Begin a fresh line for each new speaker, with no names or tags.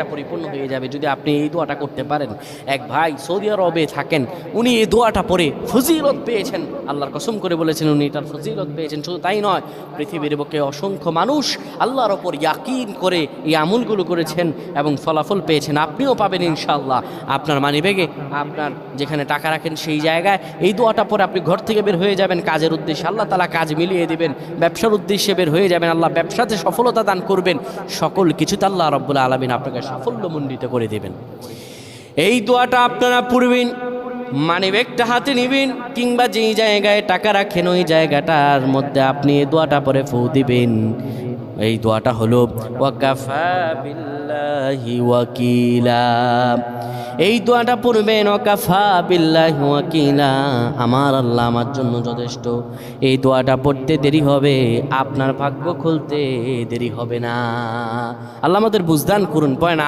একটা পরিপূর্ণ হয়ে যাবে যদি আপনি এই দোয়াটা করতে পারেন। এক ভাই সৌদি আরবে থাকেন, উনি এই দোয়াটা পড়ে ফজিলত পেয়েছেন, আল্লাহর কসম করে বলেছেন উনি এটার ফজিলত পেয়েছেন। শুধু তাই নয়, পৃথিবীর বুকে অসংখ্য মানুষ আল্লাহর ওপর ইয়াকিন করে এই আমলগুলো করেছেন এবং ফলাফল পেয়েছেন। আপনিও পাবেন ইনশাআল্লাহ। আপনার মানিব্যাগে, আপনার যেখানে টাকা রাখেন সেই জায়গায় এই দোয়াটা পরে আপনি ঘর থেকে বের হয়ে যাবেন কাজের উদ্দেশ্যে, আল্লাহ তাআলা কাজ মিলিয়ে দিবেন। ব্যবসার উদ্দেশ্যে বের হয়ে যাবেন, আল্লাহ ব্যবসাতে সফলতা দান করবেন। সকল কিছুতে আল্লাহ রাব্বুল আলামিন আপনাকে সাফল্যমণ্ডিত করে দেবেন। এই দোয়াটা আপনারা পড়বেন, মানিব্যাগটা হাতে নেবেন, কিংবা যেই জায়গায় টাকা রাখেন ওই জায়গাটার মধ্যে আপনি এই দোয়াটা পরে ফু দিবেন। এই দোয়াটা হলো ওয়াকাফা বিল্লাহি ওয়াকিলা। এই দোয়াটা পড়বেন, ওয়াকাফা বিল্লাহি ওয়াকিলা, আমার আল্লাহ আমার জন্য যথেষ্ট। এই দোয়াটা পড়তে দেরি হবে, আপনার ভাগ্য খুলতে দেরি হবে না। আল্লাহ আমাদের বুঝদান করুন। পড়েন।